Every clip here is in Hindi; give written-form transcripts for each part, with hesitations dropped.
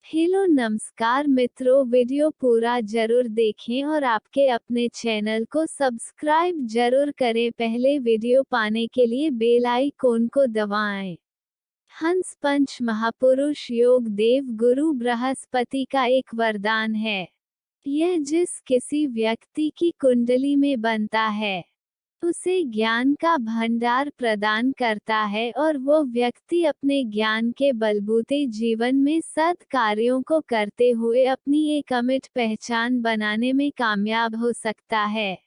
हेलो नमस्कार मित्रों, वीडियो पूरा जरूर देखें और आपके अपने चैनल को सब्सक्राइब जरूर करें। पहले वीडियो पाने के लिए बेल आइकॉन को दबाएं। हंस पंच महापुरुष योग देव गुरु बृहस्पति का एक वरदान है। यह जिस किसी व्यक्ति की कुंडली में बनता है उसे ज्ञान का भंडार प्रदान करता है और वो व्यक्ति अपने ज्ञान के बलबूते जीवन में सद कार्यों को करते हुए अपनी एक अमिट पहचान बनाने में कामयाब हो सकता है।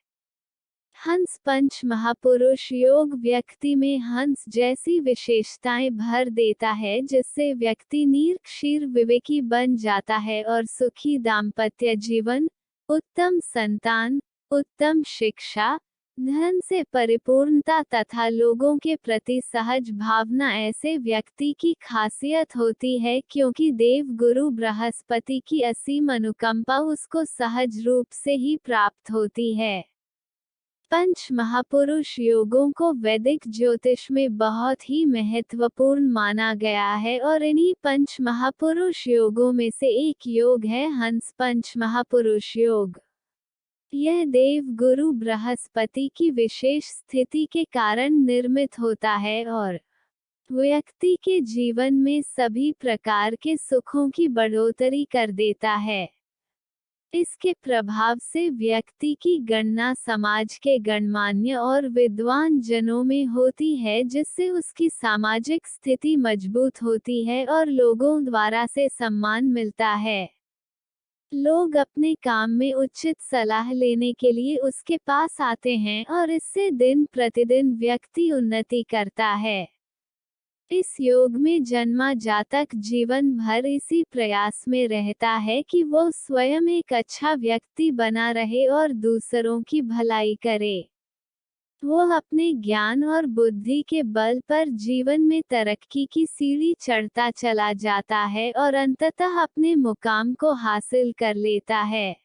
हंस पंच महापुरुष योग व्यक्ति में हंस जैसी विशेषताएं भर देता है, जिससे व्यक्ति नीर क्षीर विवेकी बन जाता है और सुखी दाम्पत्य जीवन, उत्तम संतान, उत्तम शिक्षा, धन से परिपूर्णता तथा लोगों के प्रति सहज भावना ऐसे व्यक्ति की खासियत होती है, क्योंकि देव गुरु बृहस्पति की असीम अनुकंपा उसको सहज रूप से ही प्राप्त होती है। पंच महापुरुष योगों को वैदिक ज्योतिष में बहुत ही महत्वपूर्ण माना गया है और इन्हीं पंच महापुरुष योगों में से एक योग है हंस पंच महापुरुष योग। यह देव गुरु बृहस्पति की विशेष स्थिति के कारण निर्मित होता है और व्यक्ति के जीवन में सभी प्रकार के सुखों की बढ़ोतरी कर देता है। इसके प्रभाव से व्यक्ति की गणना समाज के गणमान्य और विद्वान जनों में होती है, जिससे उसकी सामाजिक स्थिति मजबूत होती है और लोगों द्वारा से सम्मान मिलता है। लोग अपने काम में उचित सलाह लेने के लिए उसके पास आते हैं और इससे दिन प्रतिदिन व्यक्ति उन्नति करता है। इस योग में जन्मा जातक जीवन भर इसी प्रयास में रहता है कि वो स्वयं एक अच्छा व्यक्ति बना रहे और दूसरों की भलाई करे। वो अपने ज्ञान और बुद्धि के बल पर जीवन में तरक्की की सीढ़ी चढ़ता चला जाता है और अंततः अपने मुकाम को हासिल कर लेता है।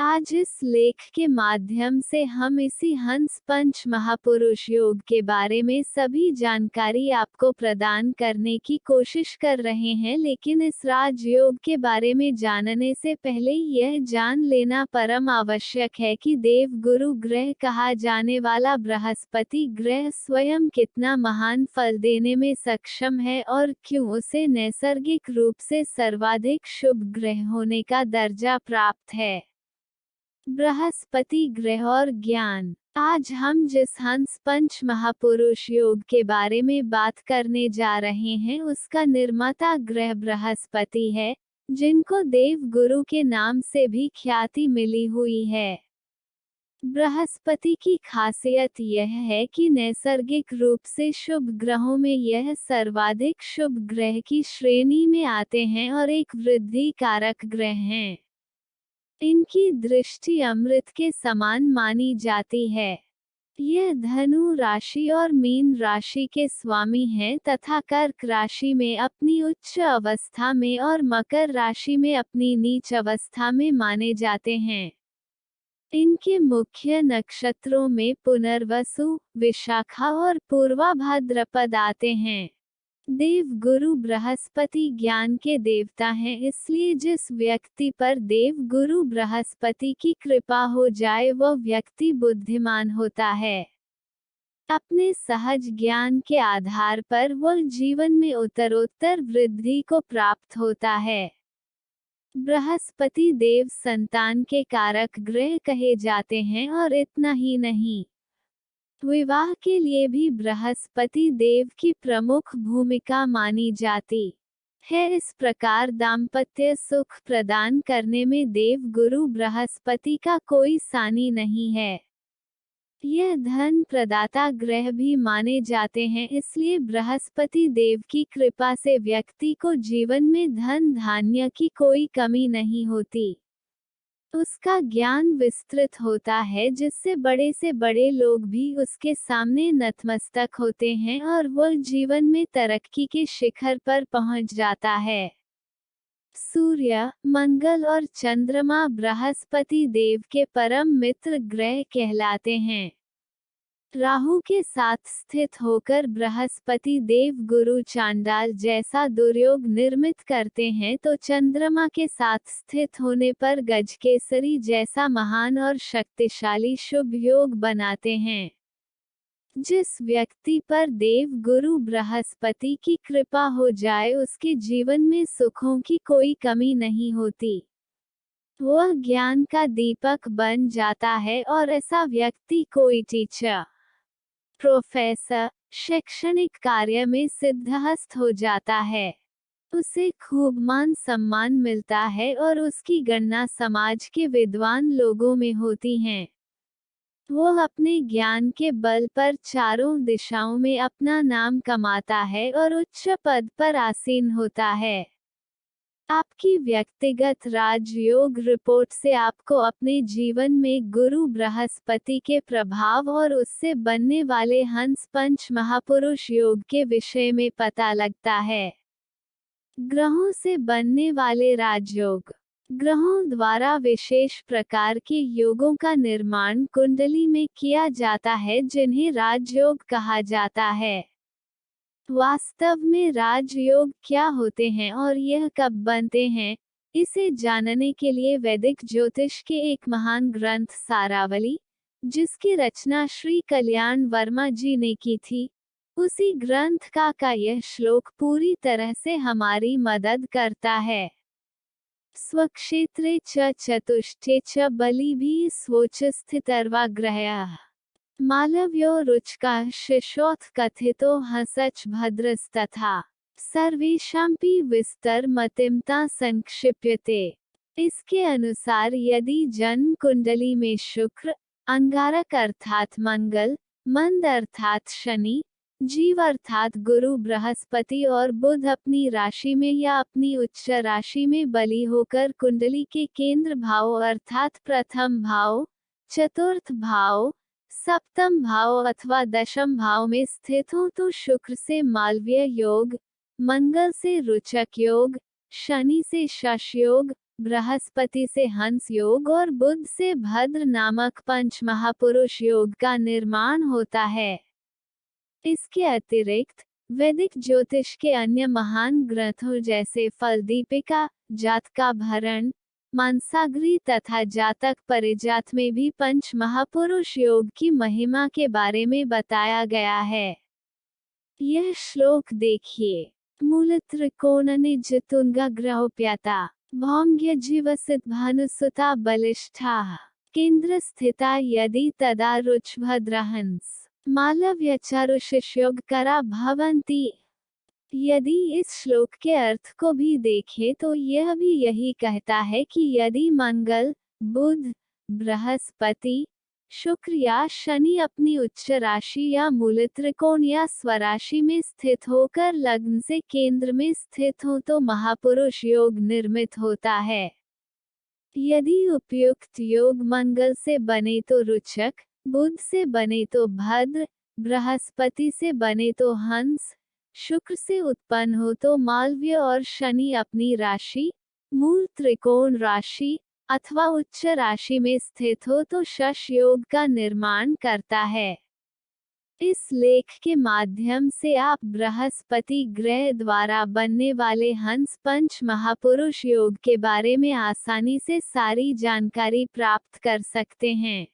आज इस लेख के माध्यम से हम इसी हंस पंच महापुरुष योग के बारे में सभी जानकारी आपको प्रदान करने की कोशिश कर रहे हैं, लेकिन इस राजयोग के बारे में जानने से पहले यह जान लेना परम आवश्यक है कि देव गुरु ग्रह कहा जाने वाला बृहस्पति ग्रह स्वयं कितना महान फल देने में सक्षम है और क्यों उसे नैसर्गिक रूप से सर्वाधिक शुभ ग्रह होने का दर्जा प्राप्त है। बृहस्पति ग्रह और ज्ञान। आज हम जिस हंस पंच महापुरुष योग के बारे में बात करने जा रहे हैं उसका निर्माता ग्रह बृहस्पति है, जिनको देव गुरु के नाम से भी ख्याति मिली हुई है। बृहस्पति की खासियत यह है कि नैसर्गिक रूप से शुभ ग्रहों में यह सर्वाधिक शुभ ग्रह की श्रेणी में आते हैं और एक वृद्धि कारक ग्रह हैं। इनकी दृष्टि अमृत के समान मानी जाती है। यह धनु राशि और मीन राशि के स्वामी हैं तथा कर्क राशि में अपनी उच्च अवस्था में और मकर राशि में अपनी नीच अवस्था में माने जाते हैं। इनके मुख्य नक्षत्रों में पुनर्वसु, विशाखा और पूर्वा भाद्रपद आते हैं। देव गुरु बृहस्पति ज्ञान के देवता हैं, इसलिए जिस व्यक्ति पर देव गुरु बृहस्पति की कृपा हो जाए वह व्यक्ति बुद्धिमान होता है। अपने सहज ज्ञान के आधार पर वह जीवन में उत्तरोत्तर वृद्धि को प्राप्त होता है। बृहस्पति देव संतान के कारक ग्रह कहे जाते हैं और इतना ही नहीं, विवाह के लिए भी बृहस्पति देव की प्रमुख भूमिका मानी जाती है। इस प्रकार दाम्पत्य सुख प्रदान करने में देव गुरु बृहस्पति का कोई सानी नहीं है। यह धन प्रदाता ग्रह भी माने जाते हैं, इसलिए बृहस्पति देव की कृपा से व्यक्ति को जीवन में धन धान्य की कोई कमी नहीं होती। उसका ज्ञान विस्तृत होता है, जिससे बड़े से बड़े लोग भी उसके सामने नतमस्तक होते हैं और वह जीवन में तरक्की के शिखर पर पहुंच जाता है। सूर्य, मंगल और चंद्रमा बृहस्पति देव के परम मित्र ग्रह कहलाते हैं। राहु के साथ स्थित होकर बृहस्पति देव गुरु चांडाल जैसा दुर्योग निर्मित करते हैं, तो चंद्रमा के साथ स्थित होने पर गजकेसरी जैसा महान और शक्तिशाली शुभ योग बनाते हैं। जिस व्यक्ति पर देव गुरु बृहस्पति की कृपा हो जाए, उसके जीवन में सुखों की कोई कमी नहीं होती। वह ज्ञान का दीपक बन जाता है और ऐसा व्यक्ति कोई टीचर, प्रोफेसर, शैक्षणिक कार्य में सिद्धहस्त हो जाता है। उसे खूब मान सम्मान मिलता है और उसकी गणना समाज के विद्वान लोगों में होती हैं। वह अपने ज्ञान के बल पर चारों दिशाओं में अपना नाम कमाता है और उच्च पद पर आसीन होता है। आपकी व्यक्तिगत राजयोग रिपोर्ट से आपको अपने जीवन में गुरु बृहस्पति के प्रभाव और उससे बनने वाले हंस पंच महापुरुष योग के विषय में पता लगता है। ग्रहों से बनने वाले राजयोग। ग्रहों द्वारा विशेष प्रकार के योगों का निर्माण कुंडली में किया जाता है, जिन्हें राजयोग कहा जाता है। वास्तव में राजयोग क्या होते हैं और यह कब बनते हैं, इसे जानने के लिए वैदिक ज्योतिष के एक महान ग्रंथ सारावली, जिसकी रचना श्री कल्याण वर्मा जी ने की थी, उसी ग्रंथ का यह श्लोक पूरी तरह से हमारी मदद करता है। स्वक्षेत्रे च चतुष्टे च बलिभिः स्वोच स्थितर्वा ग्रहः मालव्यो रुचकाः शिशोऽथ कथितो हसच भद्रस्तथा सर्वेषांपि विस्तरमतिमता संक्षिप्यते। इसके अनुसार यदि जन्म कुंडली में शुक्र, अंगारक अर्थात मंगल, मंद अर्थात शनि, जीव अर्थात गुरु बृहस्पति और बुध अपनी राशि में या अपनी उच्च राशि में बली होकर कुंडली के केंद्र भाव अर्थात प्रथम भाव, चतुर्थ भाव, सप्तम भाव अथवा दशम भाव में स्थित हो तो शुक्र से मालवीय योग, मंगल से रुचक योग, शनि से शश योग, बृहस्पति से हंस योग और बुध से भद्र नामक पंच महापुरुष योग का निर्माण होता है। इसके अतिरिक्त वैदिक ज्योतिष के अन्य महान ग्रंथों जैसे फलदीपिका, जातकाभरण, मानसागरी तथा जातक परिजात में भी पंच महापुरुष योग की महिमा के बारे में बताया गया है। यह श्लोक देखिए। मूल त्रिकोण निज तुंगा ग्रहोप्यता भौम्य जीवसित भानुसुता बलिष्ठा केंद्र स्थिता यदि तदा रुचभद्रहंस मालव्यचारुशिष्योग करा भवन्ति। यदि इस श्लोक के अर्थ को भी देखें तो यह भी यही कहता है कि यदि मंगल, बुध, बृहस्पति, शुक्र या शनि अपनी उच्च राशि या मूल त्रिकोण या स्वराशि में स्थित होकर लग्न से केंद्र में स्थित हो तो महापुरुष योग निर्मित होता है। यदि उपयुक्त योग मंगल से बने तो रुचक, बुध से बने तो भद्र, बृहस्पति से बने तो हंस, शुक्र से उत्पन्न हो तो मालव्य और शनि अपनी राशि, मूल त्रिकोण राशि अथवा उच्च राशि में स्थित हो तो शश योग का निर्माण करता है। इस लेख के माध्यम से आप बृहस्पति ग्रह द्वारा बनने वाले हंस पंच महापुरुष योग के बारे में आसानी से सारी जानकारी प्राप्त कर सकते हैं।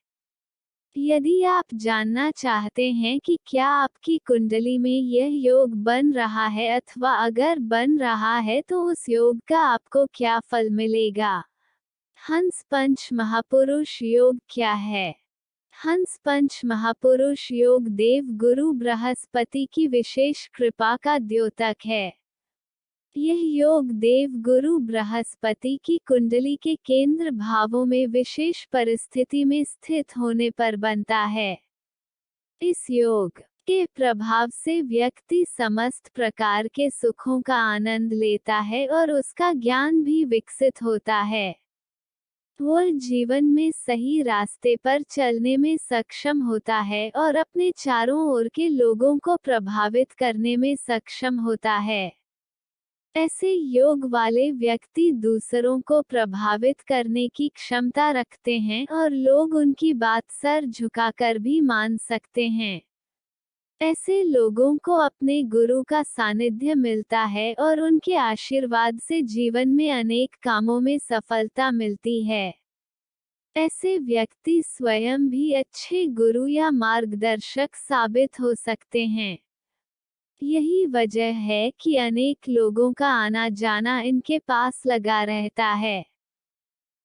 यदि आप जानना चाहते हैं कि क्या आपकी कुंडली में यह योग बन रहा है अथवा अगर बन रहा है तो उस योग का आपको क्या फल मिलेगा। हंस पंच महापुरुष योग क्या है? हंस पंच महापुरुष योग देव गुरु बृहस्पति की विशेष कृपा का द्योतक है। यह योग देव गुरु बृहस्पति की कुंडली के केंद्र भावों में विशेष परिस्थिति में स्थित होने पर बनता है। इस योग के प्रभाव से व्यक्ति समस्त प्रकार के सुखों का आनंद लेता है और उसका ज्ञान भी विकसित होता है। वह जीवन में सही रास्ते पर चलने में सक्षम होता है और अपने चारों ओर के लोगों को प्रभावित करने में सक्षम होता है। ऐसे योग वाले व्यक्ति दूसरों को प्रभावित करने की क्षमता रखते हैं और लोग उनकी बात सर झुकाकर भी मान सकते हैं। ऐसे लोगों को अपने गुरु का सानिध्य मिलता है और उनके आशीर्वाद से जीवन में अनेक कामों में सफलता मिलती है। ऐसे व्यक्ति स्वयं भी अच्छे गुरु या मार्गदर्शक साबित हो सकते हैं। यही वजह है कि अनेक लोगों का आना जाना इनके पास लगा रहता है,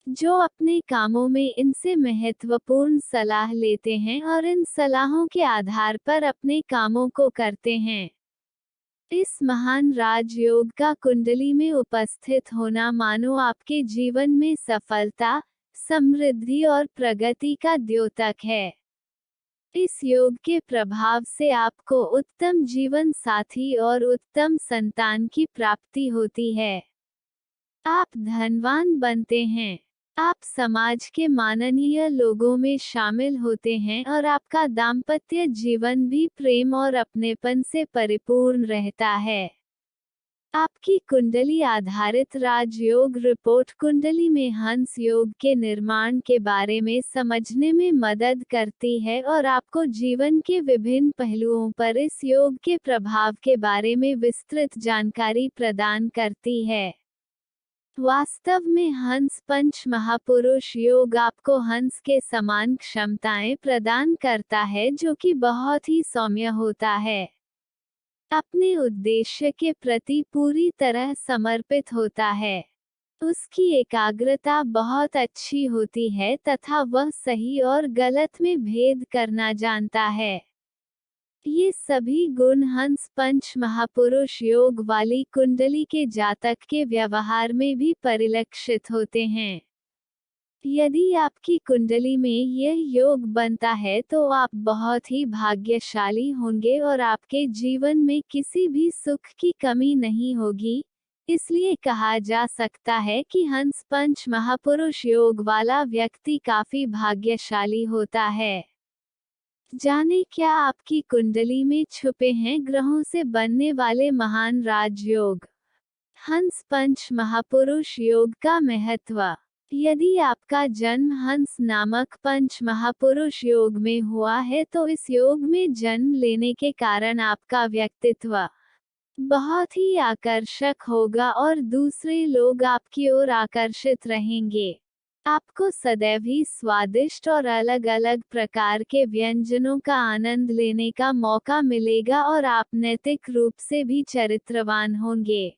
जो अपने कामों में इनसे महत्वपूर्ण सलाह लेते हैं और इन सलाहों के आधार पर अपने कामों को करते हैं। इस महान राजयोग का कुंडली में उपस्थित होना मानो आपके जीवन में सफलता, समृद्धि और प्रगति का द्योतक है। इस योग के प्रभाव से आपको उत्तम जीवन साथी और उत्तम संतान की प्राप्ति होती है। आप धनवान बनते हैं। आप समाज के माननीय लोगों में शामिल होते हैं और आपका दाम्पत्य जीवन भी प्रेम और अपनेपन से परिपूर्ण रहता है। आपकी कुंडली आधारित राजयोग रिपोर्ट कुंडली में हंस योग के निर्माण के बारे में समझने में मदद करती है और आपको जीवन के विभिन्न पहलुओं पर इस योग के प्रभाव के बारे में विस्तृत जानकारी प्रदान करती है। वास्तव में हंस पंच महापुरुष योग आपको हंस के समान क्षमताएं प्रदान करता है, जो कि बहुत ही सौम्य होता है, अपने उद्देश्य के प्रति पूरी तरह समर्पित होता है। उसकी एकाग्रता बहुत अच्छी होती है तथा वह सही और गलत में भेद करना जानता है। ये सभी गुण हंस पंच महापुरुष योग वाली कुंडली के जातक के व्यवहार में भी परिलक्षित होते हैं। यदि आपकी कुंडली में यह योग बनता है तो आप बहुत ही भाग्यशाली होंगे और आपके जीवन में किसी भी सुख की कमी नहीं होगी। इसलिए कहा जा सकता है कि हंस पंच महापुरुष योग वाला व्यक्ति काफी भाग्यशाली होता है। जाने क्या आपकी कुंडली में छुपे हैं ग्रहों से बनने वाले महान राजयोग। हंस पंच महापुरुष योग का महत्व। यदि आपका जन्म हंस नामक पंच महापुरुष योग में हुआ है तो इस योग में जन्म लेने के कारण आपका व्यक्तित्व बहुत ही आकर्षक होगा और दूसरे लोग आपकी ओर आकर्षित रहेंगे। आपको सदैव ही स्वादिष्ट और अलग अलग प्रकार के व्यंजनों का आनंद लेने का मौका मिलेगा और आप नैतिक रूप से भी चरित्रवान होंगे।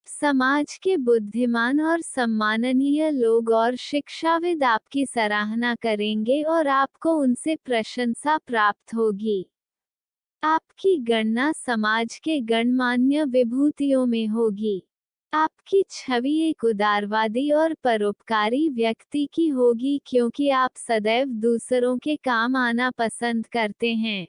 समाज के बुद्धिमान और सम्माननीय लोग और शिक्षाविद आपकी सराहना करेंगे और आपको उनसे प्रशंसा प्राप्त होगी। आपकी गणना समाज के गणमान्य विभूतियों में होगी। आपकी छवि एक उदारवादी और परोपकारी व्यक्ति की होगी, क्योंकि आप सदैव दूसरों के काम आना पसंद करते हैं।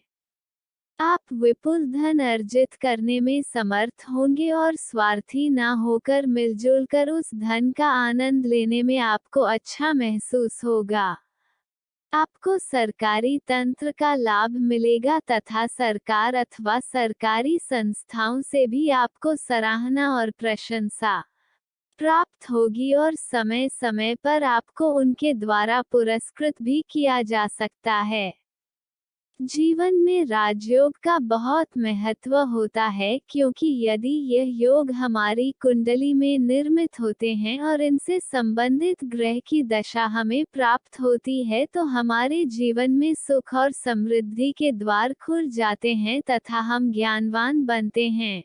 आप विपुल धन अर्जित करने में समर्थ होंगे और स्वार्थी ना होकर मिलजुल कर उस धन का आनंद लेने में आपको अच्छा महसूस होगा। आपको सरकारी तंत्र का लाभ मिलेगा तथा सरकार अथवा सरकारी संस्थाओं से भी आपको सराहना और प्रशंसा प्राप्त होगी और समय समय पर आपको उनके द्वारा पुरस्कृत भी किया जा सकता है। जीवन में राजयोग का बहुत महत्व होता है, क्योंकि यदि यह योग हमारी कुंडली में निर्मित होते हैं और इनसे संबंधित ग्रह की दशा हमें प्राप्त होती है तो हमारे जीवन में सुख और समृद्धि के द्वार खुल जाते हैं तथा हम ज्ञानवान बनते हैं।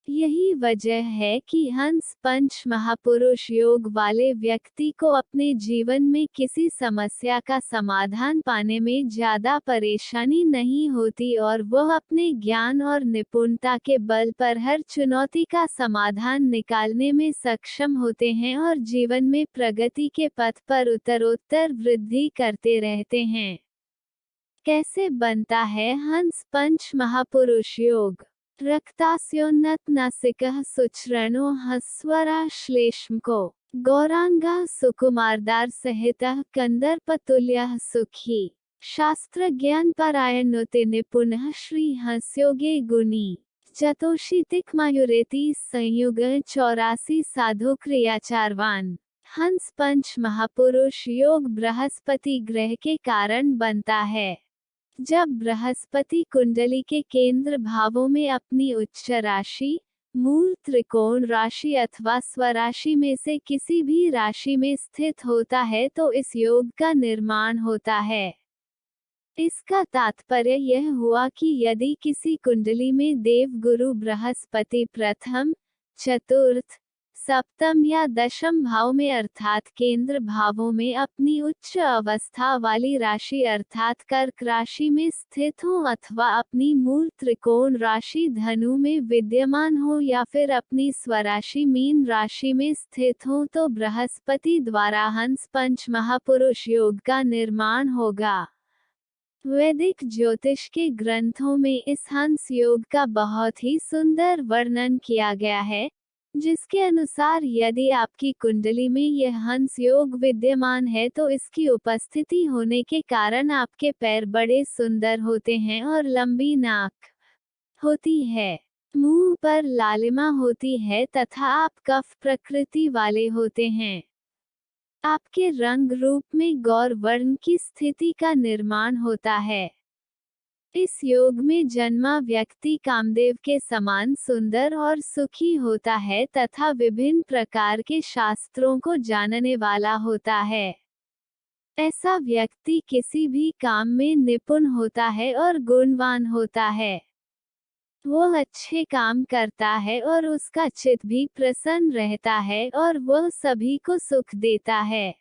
यही वजह है कि हंस पंच महापुरुष योग वाले व्यक्ति को अपने जीवन में किसी समस्या का समाधान पाने में ज्यादा परेशानी नहीं होती और वह अपने ज्ञान और निपुणता के बल पर हर चुनौती का समाधान निकालने में सक्षम होते हैं और जीवन में प्रगति के पथ पर उत्तरोत्तर वृद्धि करते रहते हैं। कैसे बनता है हंस पंच महापुरुष योग। रक्तास्योन्नत नासिकः सुचरणो हस्वरा श्लेष्मको गौरांगः सुकुमारदार सहितः कंदर्पतुल्यः सुखी शास्त्र ज्ञान परायणोते निपुणः श्री हंस्योगे गुणी। चतोषी तिक्मायुरेति संयुग 84 साधु क्रियाचारवान। हंस पंच महापुरुष योग बृहस्पति ग्रह के कारण बनता है। जब बृहस्पति कुंडली के केंद्र भावों में अपनी उच्च राशि, मूल त्रिकोण राशि अथवा स्वराशि में से किसी भी राशि में स्थित होता है तो इस योग का निर्माण होता है। इसका तात्पर्य यह हुआ कि यदि किसी कुंडली में देवगुरु बृहस्पति प्रथम, चतुर्थ, सप्तम या दशम भाव में अर्थात केंद्र भावों में अपनी उच्च अवस्था वाली राशि अर्थात कर्क राशि में स्थित हो अथवा अपनी मूल त्रिकोण राशि धनु में विद्यमान हो या फिर अपनी स्वराशि मीन राशि में स्थित हो तो बृहस्पति द्वारा हंस पंच महापुरुष योग का निर्माण होगा। वैदिक ज्योतिष के ग्रंथों में इस हंस योग का बहुत ही सुंदर वर्णन किया गया है, जिसके अनुसार यदि आपकी कुंडली में यह हंस योग विद्यमान है तो इसकी उपस्थिति होने के कारण आपके पैर बड़े सुंदर होते हैं और लंबी नाक होती है, मुंह पर लालिमा होती है तथा आप कफ प्रकृति वाले होते हैं। आपके रंग रूप में गौर वर्ण की स्थिति का निर्माण होता है। इस योग में जन्मा व्यक्ति कामदेव के समान सुंदर और सुखी होता है तथा विभिन्न प्रकार के शास्त्रों को जानने वाला होता है। ऐसा व्यक्ति किसी भी काम में निपुण होता है और गुणवान होता है। वह अच्छे काम करता है और उसका चित्त भी प्रसन्न रहता है और वह सभी को सुख देता है।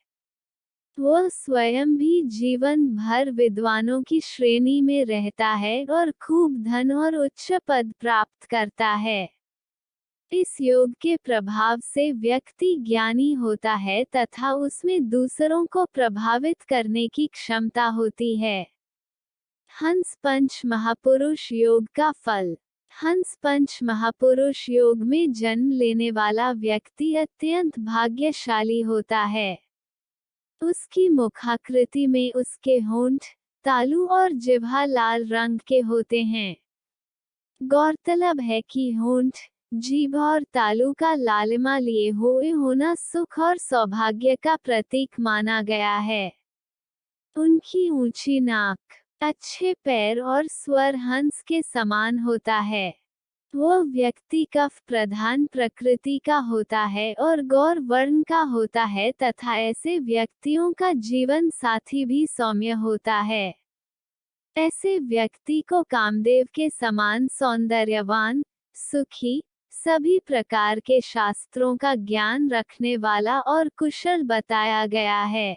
वह स्वयं भी जीवन भर विद्वानों की श्रेणी में रहता है और खूब धन और उच्च पद प्राप्त करता है। इस योग के प्रभाव से व्यक्ति ज्ञानी होता है तथा उसमें दूसरों को प्रभावित करने की क्षमता होती है। हंस पंच महापुरुष योग का फल। हंस पंच महापुरुष योग में जन्म लेने वाला व्यक्ति अत्यंत भाग्यशाली होता है। उसकी मुखाकृति में उसके होंठ, तालू और जिह्वा लाल रंग के होते हैं। गौरतलब है कि होंठ, जीभ और तालू का लालिमा लिए हुए होना सुख और सौभाग्य का प्रतीक माना गया है। उनकी ऊंची नाक, अच्छे पैर और स्वर हंस के समान होता है। वह व्यक्ति कफ प्रधान प्रकृति का होता है और गौर वर्ण का होता है तथा ऐसे व्यक्तियों का जीवन साथी भी सौम्य होता है। ऐसे व्यक्ति को कामदेव के समान सौंदर्यवान, सुखी, सभी प्रकार के शास्त्रों का ज्ञान रखने वाला और कुशल बताया गया है।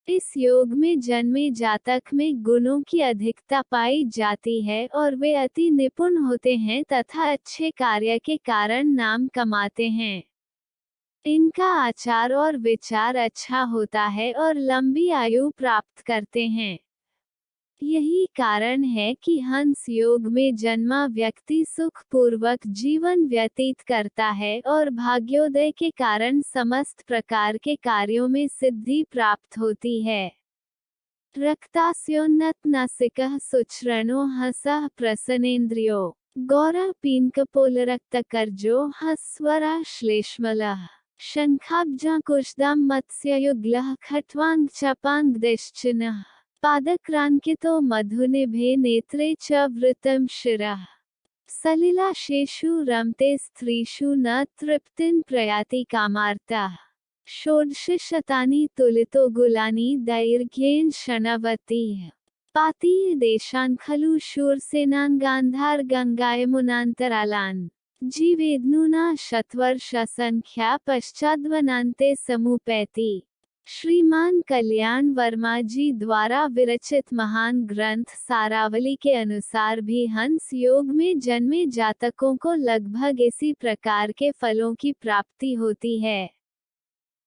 इस योग में जन्मे जातक में गुणों की अधिकता पाई जाती है और वे अति निपुण होते हैं तथा अच्छे कार्य के कारण नाम कमाते हैं। इनका आचार और विचार अच्छा होता है और लंबी आयु प्राप्त करते हैं। यही कारण है कि हंस योग में जन्मा व्यक्ति सुखपूर्वक जीवन व्यतीत करता है और भाग्योदय के कारण समस्त प्रकार के कार्यों में सिद्धि प्राप्त होती है। रक्तास्योन्नत नासिकः सुचरणो हसः प्रसन्नेन्द्रियो गौरः पीनकपोलरक्तकर्जो हस्वरः श्लेष्मलः शंखाब्जाकुशदां मत्स्ययुग्लः खट्वांग चपांगदिश्चिनः पादक्रांकितो मधुनिभे नेत्रे च वृतं शिरः सलिलाशेषु रमते स्त्रीषु न तृप्तिं प्रयाति कामार्तः षोडशशतानि तुलितो गुलानि दैर्घ्येन शणवतीः पाति देशान् खलु शूरसेनान् गंगायमुनान्तरालान् जीवेद्नुना शतवर्षसंख्या पश्चाद्वनान्ते समुपैति। श्रीमान कल्याण वर्मा जी द्वारा विरचित महान ग्रंथ सारावली के अनुसार भी हंस योग में जन्मे जातकों को लगभग इसी प्रकार के फलों की प्राप्ति होती है।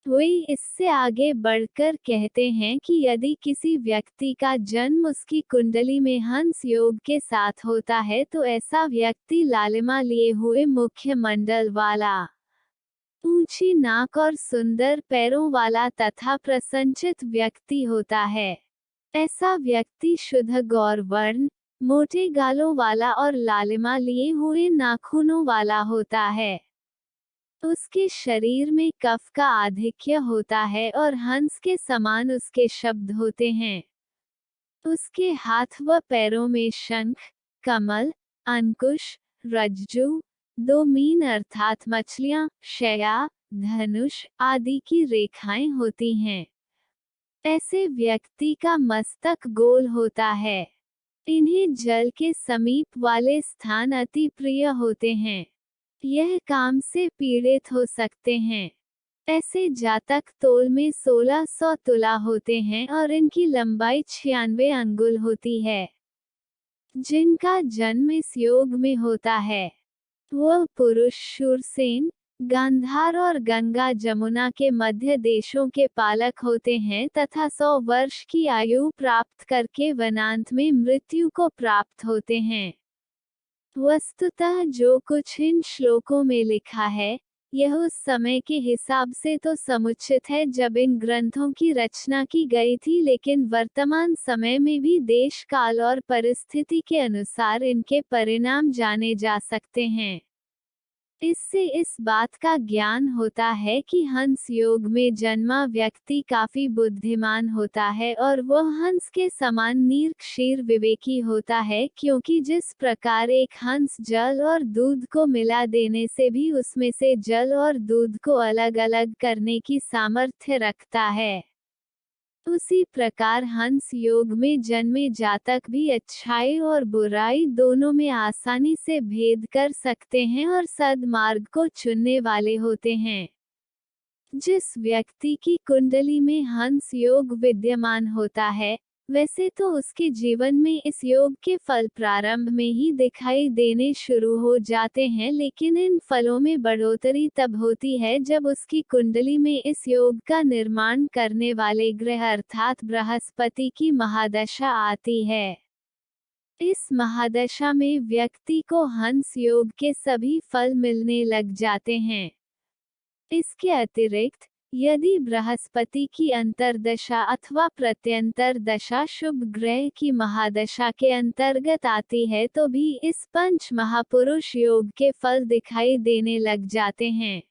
वे इससे आगे बढ़कर कहते हैं कि यदि किसी व्यक्ति का जन्म उसकी कुंडली में हंस योग के साथ होता है तो ऐसा व्यक्ति लालिमा लिए हुए मुख्य मंडल वाला, ऊंची नाक और सुंदर पैरों वाला तथा प्रसन्नचित व्यक्ति होता है। ऐसा व्यक्ति शुद्ध गौर वर्ण, मोटे गालों वाला और लालिमा लिए हुए नाखूनों वाला होता है। उसके शरीर में कफ का आधिक्य होता है और हंस के समान उसके शब्द होते हैं। उसके हाथ व पैरों में शंख, कमल, अंकुश, रज्जु, दो मीन अर्थात मछलियां, शया, धनुष आदि की रेखाएं होती हैं। ऐसे व्यक्ति का मस्तक गोल होता है। इन्हें जल के समीप वाले स्थान अति प्रिय होते हैं। यह काम से पीड़ित हो सकते हैं। ऐसे जातक तोल में 1600 तुला होते हैं और इनकी लंबाई 96 अंगुल होती है। जिनका जन्म इस योग में होता है वह पुरुष शूरसेन, गांधार और गंगा जमुना के मध्य देशों के पालक होते हैं तथा 100 वर्ष की आयु प्राप्त करके वनांत में मृत्यु को प्राप्त होते हैं। वस्तुतः जो कुछ इन श्लोकों में लिखा है यह उस समय के हिसाब से तो समुचित है जब इन ग्रंथों की रचना की गई थी, लेकिन वर्तमान समय में भी देश काल और परिस्थिति के अनुसार इनके परिणाम जाने जा सकते हैं। इससे इस बात का ज्ञान होता है कि हंस योग में जन्मा व्यक्ति काफी बुद्धिमान होता है और वह हंस के समान निरक्षीर विवेकी होता है, क्योंकि जिस प्रकार एक हंस जल और दूध को मिला देने से भी उसमें से जल और दूध को अलग अलग करने की सामर्थ्य रखता है, उसी प्रकार हंस योग में जन्मे जातक भी अच्छाई और बुराई दोनों में आसानी से भेद कर सकते हैं और सद्मार्ग को चुनने वाले होते हैं। जिस व्यक्ति की कुंडली में हंस योग विद्यमान होता है वैसे तो उसके जीवन में इस योग के फल प्रारंभ में ही दिखाई देने शुरू हो जाते हैं, लेकिन इन फलों में बढ़ोतरी तब होती है जब उसकी कुंडली में इस योग का निर्माण करने वाले ग्रह अर्थात बृहस्पति की महादशा आती है। इस महादशा में व्यक्ति को हंस योग के सभी फल मिलने लग जाते हैं। इसके अतिरिक्त यदि बृहस्पति की अंतर्दशा अथवा प्रत्यंतर दशा शुभ ग्रह की महादशा के अंतर्गत आती है तो भी इस पंच महापुरुष योग के फल दिखाई देने लग जाते हैं।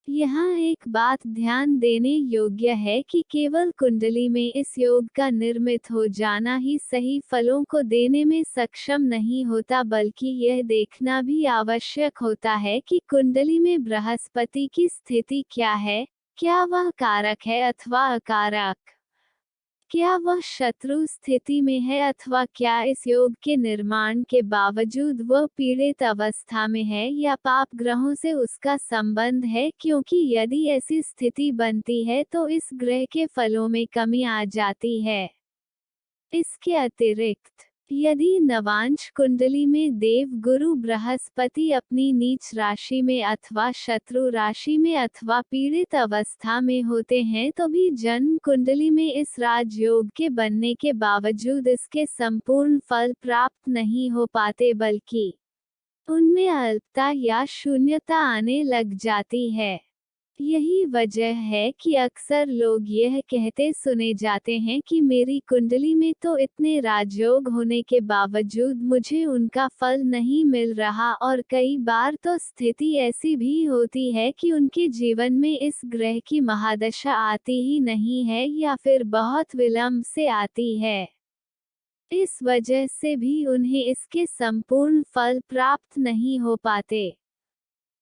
यहाँ एक बात ध्यान देने योग्य है कि केवल कुंडली में इस योग का निर्मित हो जाना ही सही फलों को देने में सक्षम नहीं होता, बल्कि यह देखना भी आवश्यक होता है कि कुंडली में बृहस्पति की स्थिति क्या है, क्या वह कारक है अथवा अकारक, क्या वह शत्रु स्थिति में है अथवा क्या इस योग के निर्माण के बावजूद वह पीड़ित अवस्था में है या पाप ग्रहों से उसका संबंध है, क्योंकि यदि ऐसी स्थिति बनती है तो इस ग्रह के फलों में कमी आ जाती है। इसके अतिरिक्त यदि नवांश कुंडली में देव गुरु बृहस्पति अपनी नीच राशि में अथवा शत्रु राशि में अथवा पीड़ित अवस्था में होते हैं तो भी जन्म कुंडली में इस राजयोग के बनने के बावजूद इसके संपूर्ण फल प्राप्त नहीं हो पाते, बल्कि उनमें अल्पता या शून्यता आने लग जाती है। यही वजह है कि अक्सर लोग यह कहते सुने जाते हैं कि मेरी कुंडली में तो इतने राजयोग होने के बावजूद मुझे उनका फल नहीं मिल रहा, और कई बार तो स्थिति ऐसी भी होती है कि उनके जीवन में इस ग्रह की महादशा आती ही नहीं है या फिर बहुत विलंब से आती है। इस वजह से भी उन्हें इसके संपूर्ण फल प्राप्त नहीं हो पाते।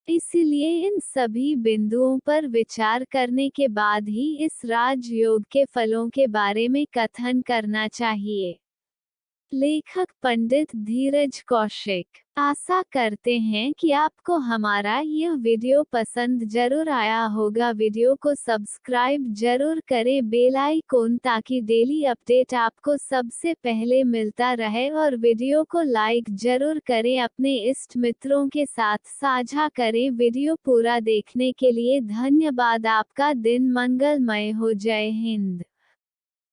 इसलिए इन सभी बिंदुओं पर विचार करने के बाद ही इस राजयोग के फलों के बारे में कथन करना चाहिए। लेखक पंडित धीरज कौशिक। आशा करते हैं कि आपको हमारा यह वीडियो पसंद जरूर आया होगा। वीडियो को सब्सक्राइब जरूर करें, बेल आइकॉन, ताकि डेली अपडेट आपको सबसे पहले मिलता रहे, और वीडियो को लाइक जरूर करें, अपने इष्ट मित्रों के साथ साझा करें। वीडियो पूरा देखने के लिए धन्यवाद। आपका दिन मंगलमय हो। जय हिंद।